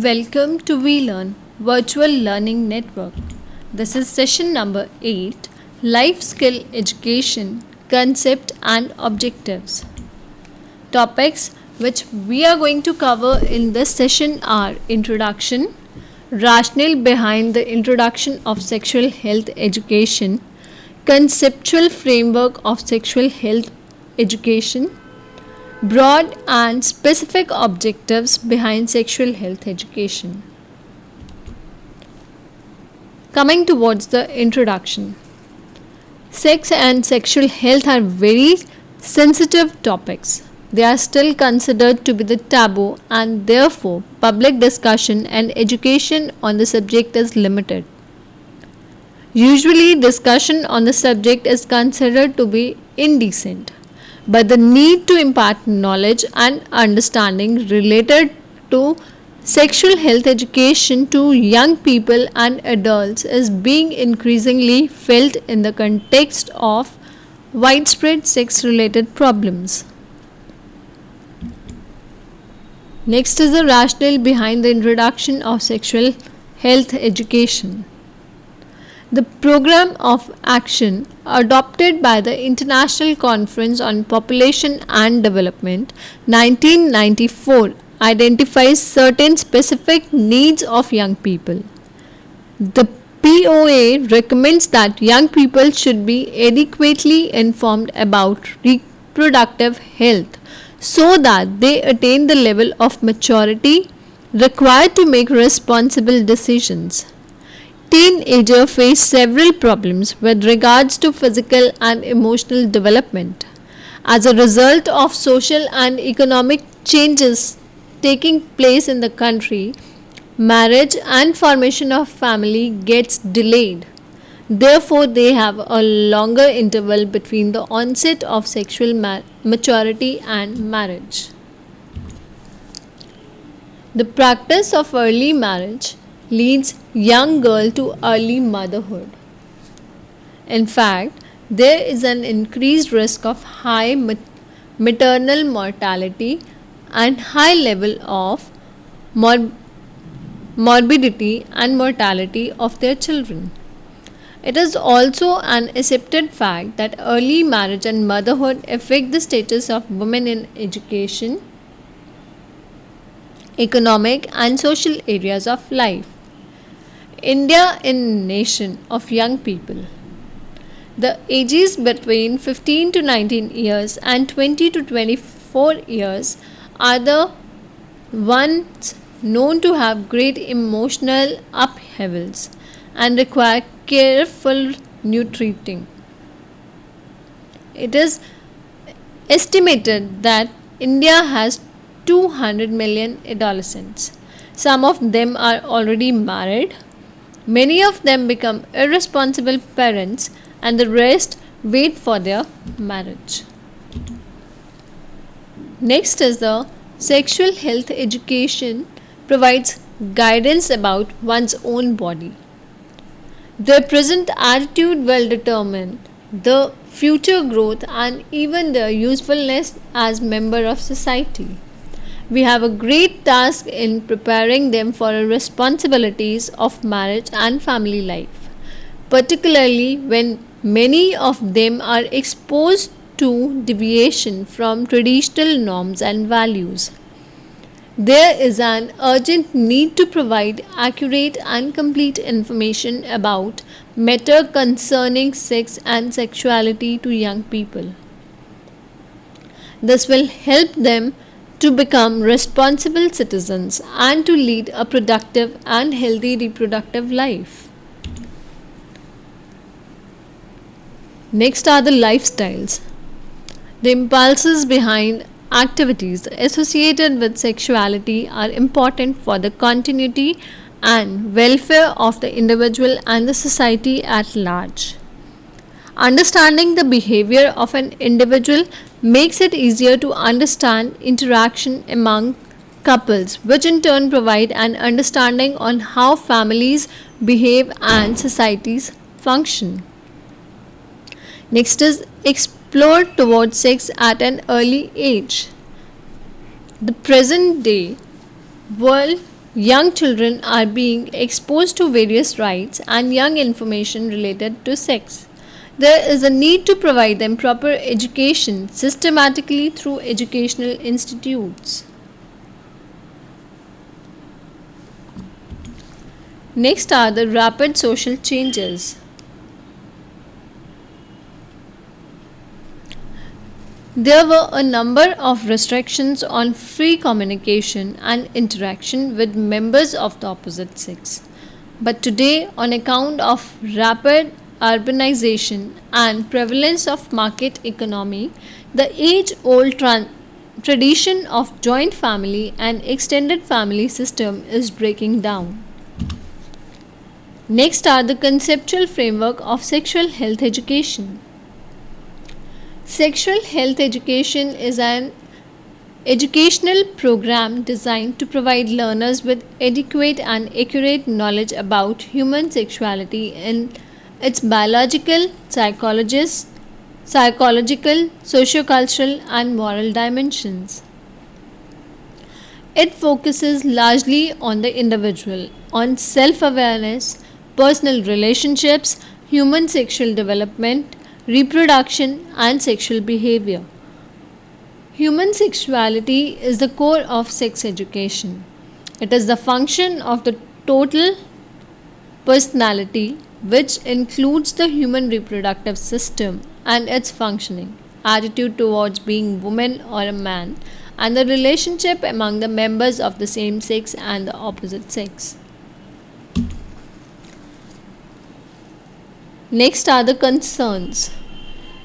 Welcome to WeLearn Virtual Learning Network. This is session number 8, Life Skill Education Concept and Objectives. Topics which we are going to cover in this session are Introduction, Rationale behind the introduction of sexual health education, Conceptual framework of sexual health education, broad and specific objectives behind sexual health education. Coming towards the introduction. Sex and sexual health are very sensitive topics. They are still considered to be the taboo, and therefore public discussion and education on the subject is limited. Usually discussion on the subject is considered to be indecent, but the need to impart knowledge and understanding related to sexual health education to young people and adults is being increasingly felt in the context of widespread sex related problems. Next is the rationale behind the introduction of sexual health education. The program of action adopted by the International Conference on Population and Development 1994 identifies certain specific needs of young people. The POA recommends that young people should be adequately informed about reproductive health so that they attain the level of maturity required to make responsible decisions. Teenagers face several problems with regards to physical and emotional development. As a result of social and economic changes taking place in the country, marriage and formation of family gets delayed. Therefore, they have a longer interval between the onset of sexual maturity and marriage. The practice of early marriage leads young girl to early motherhood. In fact, there is an increased risk of high maternal mortality and high level of morbidity and mortality of their children. It is also an accepted fact that early marriage and motherhood affect the status of women in education, economic and social areas of life. India is a nation of young people. The ages between 15 to 19 years and 20 to 24 years are the ones known to have great emotional upheavals and require careful nurturing. It is estimated that India has 200 million adolescents. Some of them are already married. Many of them become irresponsible parents, and the rest wait for their marriage. Next is the sexual health education provides guidance about one's own body. Their present attitude will determine the future growth and even their usefulness as member of society. We have a great task in preparing them for the responsibilities of marriage and family life, particularly when many of them are exposed to deviation from traditional norms and values. There is an urgent need to provide accurate and complete information about matters concerning sex and sexuality to young people. This will help them to become responsible citizens and to lead a productive and healthy reproductive life. Next are the lifestyles. The impulses behind activities associated with sexuality are important for the continuity and welfare of the individual and the society at large. Understanding the behavior of an individual makes it easier to understand interaction among couples, which in turn provide an understanding on how families behave and societies function. Next is explore towards sex at an early age. The present day world Young children are being exposed to various rights and young information related to sex. There is a need to provide them proper education systematically through educational institutes. Next are the rapid social changes. There were a number of restrictions on free communication and interaction with members of the opposite sex. But today, on account of rapid urbanization and prevalence of market economy, the age-old tradition of joint family and extended family system is breaking down. Next are the conceptual framework of sexual health education. Sexual health education is an educational program designed to provide learners with adequate and accurate knowledge about human sexuality in its biological, psychological, sociocultural, and moral dimensions. It focuses largely on the individual, on self awareness, personal relationships, human sexual development, reproduction, and sexual behavior. Human sexuality is the core of sex education. It is the function of the total personality, which includes the human reproductive system and its functioning, attitude towards being woman or a man, and the relationship among the members of the same sex and the opposite sex. Next are the concerns.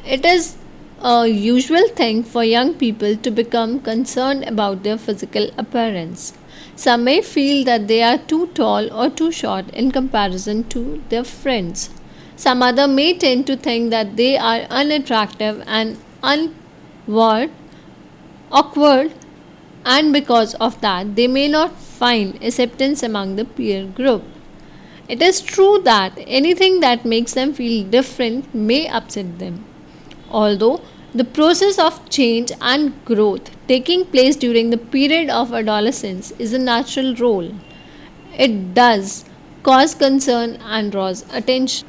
It is a usual thing for young people to become concerned about their physical appearance. Some may feel that they are too tall or too short in comparison to their friends. Some other may tend to think that they are unattractive and unward, awkward, and because of that, they may not find acceptance among the peer group. It is true that anything that makes them feel different may upset them. Although the process of change and growth taking place during the period of adolescence is a natural role, it does cause concern and draws attention.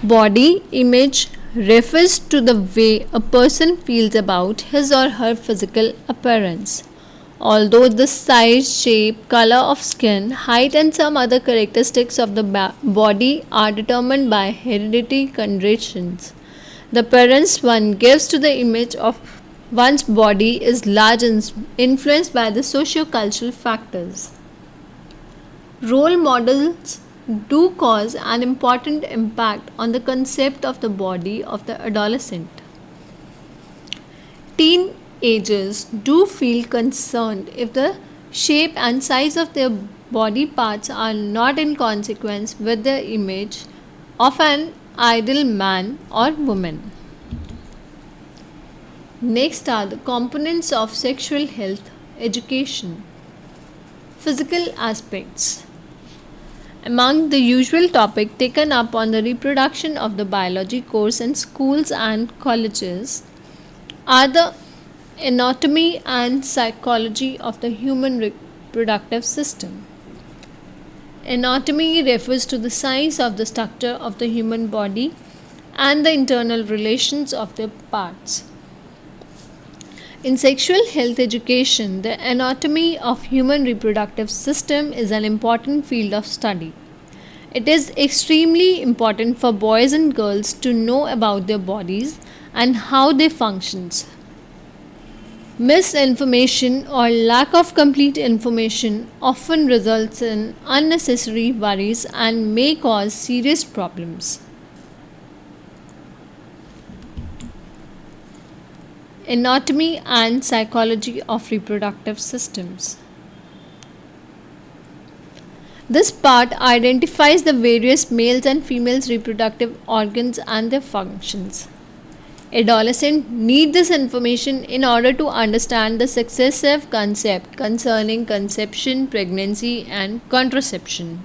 Body image refers to the way a person feels about his or her physical appearance. Although the size, shape, color of skin, height, and some other characteristics of the body are determined by hereditary conditions, the appearance one gives to the image of one's body is largely influenced by the socio-cultural factors. Role models do cause an important impact on the concept of the body of the adolescent. Teenagers do feel concerned if the shape and size of their body parts are not in consequence with the image of an ideal man or woman. Next are the components of sexual health education. Physical aspects. Among the usual topics taken up on the reproduction of the biology course in schools and colleges are the anatomy and psychology of the human reproductive system. Anatomy refers to the science of the structure of the human body and the internal relations of their parts. In sexual health education, the anatomy of human reproductive system is an important field of study. It is extremely important for boys and girls to know about their bodies and how they function. Misinformation or lack of complete information often results in unnecessary worries and may cause serious problems. Anatomy and psychology of reproductive systems. This part identifies the various males and females reproductive organs and their functions. Adolescents need this information in order to understand the successive concepts concerning conception, pregnancy, and contraception.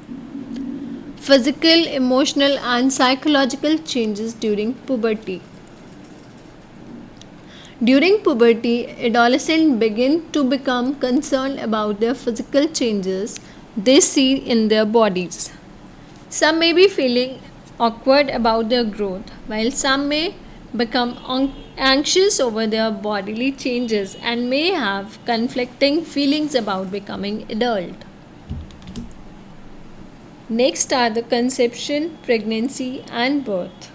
Physical, emotional, and psychological changes during puberty. During puberty, adolescents begin to become concerned about their physical changes they see in their bodies. Some may be feeling awkward about their growth, while some may become anxious over their bodily changes and may have conflicting feelings about becoming adult. Next are the conception, pregnancy, and birth.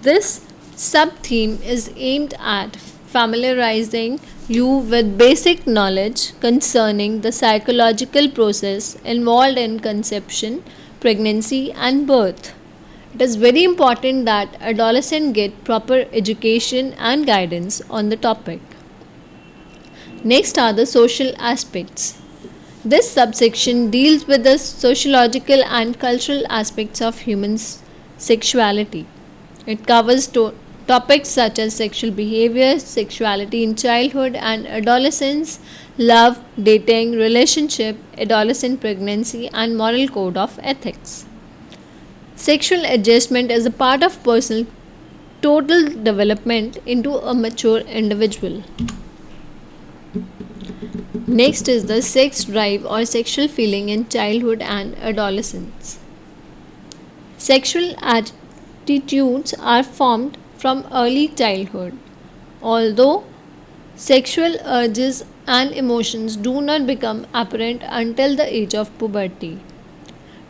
This sub-theme is aimed at familiarizing you with basic knowledge concerning the psychological process involved in conception, pregnancy, and birth. It is very important that adolescents get proper education and guidance on the topic. Next are the social aspects. This subsection deals with the sociological and cultural aspects of human sexuality. It covers topics such as sexual behavior, sexuality in childhood and adolescence, love, dating, relationship, adolescent pregnancy, and moral code of ethics. Sexual adjustment is a part of personal total development into a mature individual. Next is the sex drive or sexual feeling in childhood and adolescence. Sexual attitudes are formed from early childhood, although sexual urges and emotions do not become apparent until the age of puberty.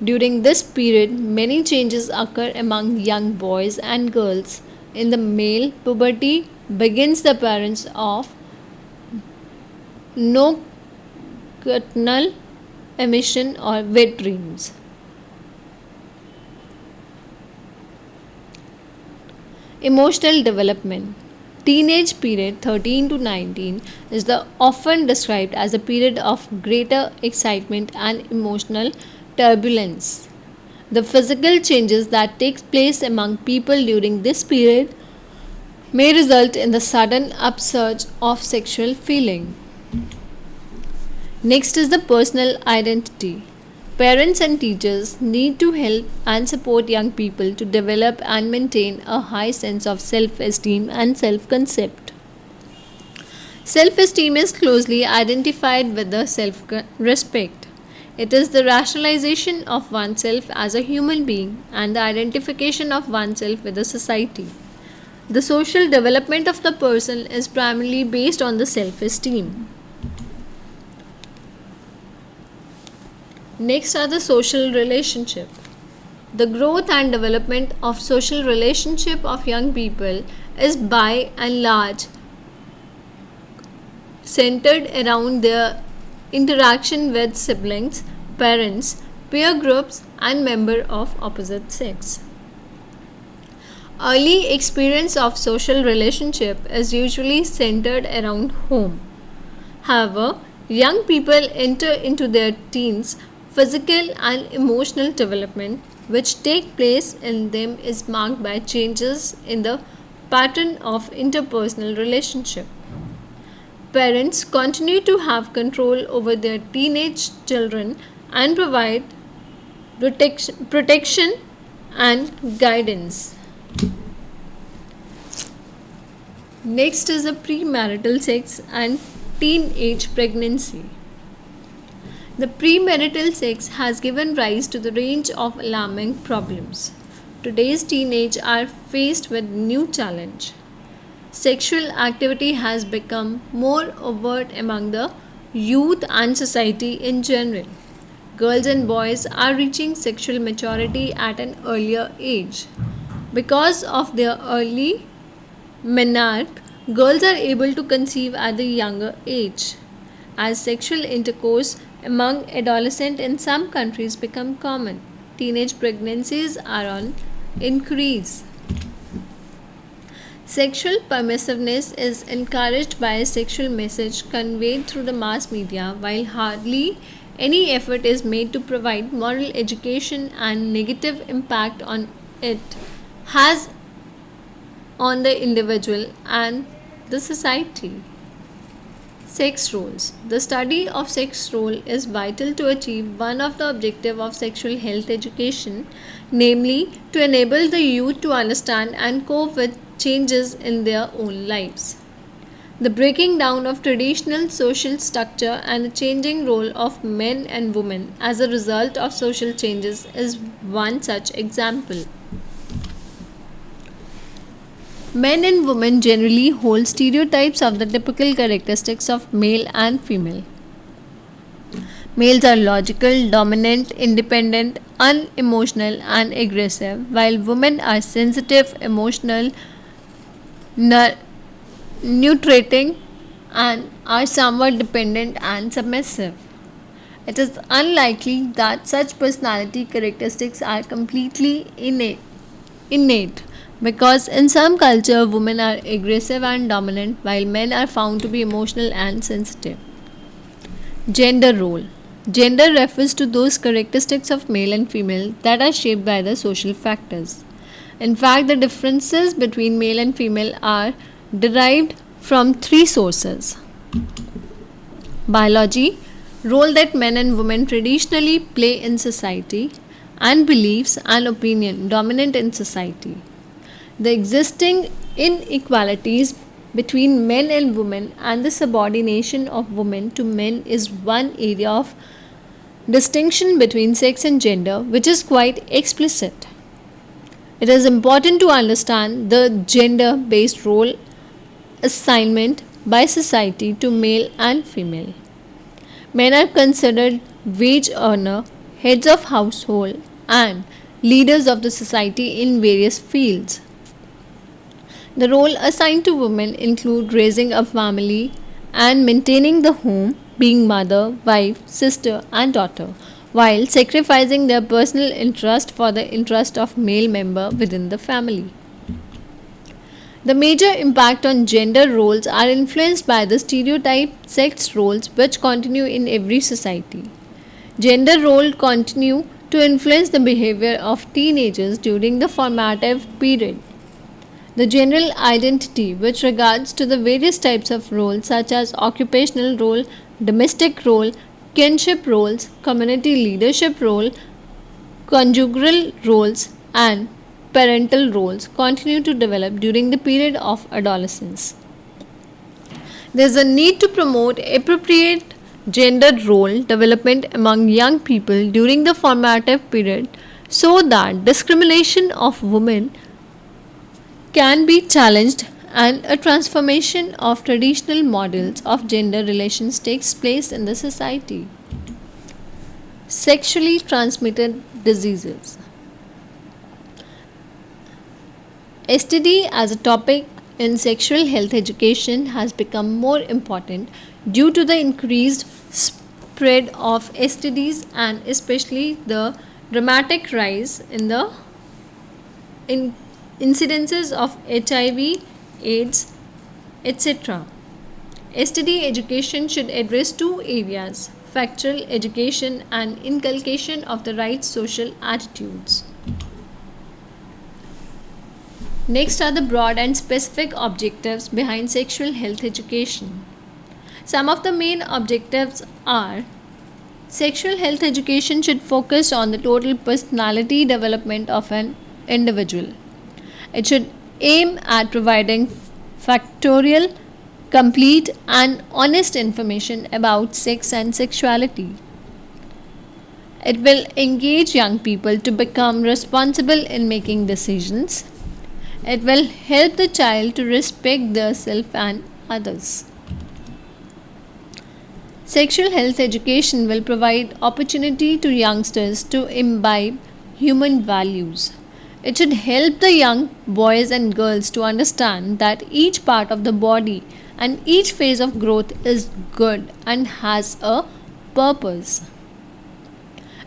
During this period, many changes occur among young boys and girls. In the male, puberty begins the appearance of nocturnal emission or wet dreams. Emotional development. Teenage period 13 to 19 is the often described as a period of greater excitement and emotional turbulence. The physical changes that take place among people during this period may result in the sudden upsurge of sexual feeling. Next is the personal identity. Parents and teachers need to help and support young people to develop and maintain a high sense of self-esteem and self-concept. Self-esteem is closely identified with the self-respect. It is the rationalization of oneself as a human being and the identification of oneself with the society. The social development of the person is primarily based on the self-esteem. Next are the social relationship. The growth and development of social relationship of young people is by and large centered around their interaction with siblings, parents, peer groups, and members of opposite sex. Early experience of social relationship is usually centered around home. However, young people enter into their teens. Physical and emotional development which take place in them is marked by changes in the pattern of interpersonal relationship. Parents continue to have control over their teenage children and provide protection and guidance. Next is the premarital sex and teenage pregnancy. The premarital sex has given rise to the range of alarming problems. Today's teenagers are faced with new challenge. Sexual activity has become more overt among the youth and society in general. Girls and boys are reaching sexual maturity at an earlier age. Because of their early menarche, girls are able to conceive at the younger age. As sexual intercourse among adolescents in some countries become common, teenage pregnancies are on increase. Sexual permissiveness is encouraged by a sexual message conveyed through the mass media, while hardly any effort is made to provide moral education, and negative impact on it has on the individual and the society. Sex roles. The study of sex role is vital to achieve one of the objectives of sexual health education, namely to enable the youth to understand and cope with changes in their own lives. The breaking down of traditional social structure and the changing role of men and women as a result of social changes is one such example. Men and women generally hold stereotypes of the typical characteristics of male and female. Males are logical, dominant, independent, unemotional, and aggressive, while women are sensitive, emotional, nurturing, and are somewhat dependent and submissive. It is unlikely that such personality characteristics are completely innate because in some culture women are aggressive and dominant while men are found to be emotional and sensitive. Gender role. Gender refers to those characteristics of male and female that are shaped by the social factors. In fact, the differences between male and female are derived from three sources: biology, role that men and women traditionally play in society, and beliefs and opinion dominant in society. The existing inequalities between men and women and the subordination of women to men is one area of distinction between sex and gender which is quite explicit. It is important to understand the gender based role assignment by society to male and female. Men are considered wage earner, heads of household, and leaders of the society in various fields. The role assigned to women include raising a family and maintaining the home, being mother, wife, sister, and daughter, while sacrificing their personal interest for the interest of male member within the family. The major impact on gender roles are influenced by the stereotyped sex roles which continue in every society. Gender roles continue to influence the behavior of teenagers during the formative period. The general identity with regards to the various types of roles such as occupational role, domestic role, kinship roles, community leadership role, conjugal roles and parental roles continue to develop during the period of adolescence. There is a need to promote appropriate gender role development among young people during the formative period so that discrimination of women can be challenged and a transformation of traditional models of gender relations takes place in the society. Sexually transmitted diseases. STD as a topic in sexual health education has become more important due to the increased spread of STDs and especially the dramatic rise in the incidences of HIV, AIDS, etc. STD education should address two areas: factual education and inculcation of the right social attitudes. Next are the broad and specific objectives behind sexual health education. Some of the main objectives are: sexual health education should focus on the total personality development of an individual. It should aim at providing factual, complete, and honest information about sex and sexuality. It will engage young people to become responsible in making decisions. It will help the child to respect themselves and others. Sexual health education will provide opportunity to youngsters to imbibe human values. It should help the young boys and girls to understand that each part of the body and each phase of growth is good and has a purpose.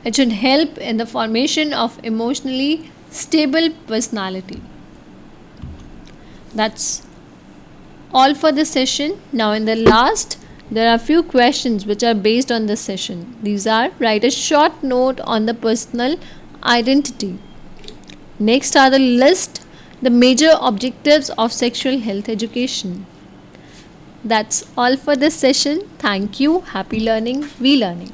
It should help in the formation of emotionally stable personality. That's all for this session. Now in the last, there are few questions which are based on this session. These are: write a short note on the personal identity. Next are the major objectives of sexual health education. That's all for this session. Thank you. Happy learning. We learning.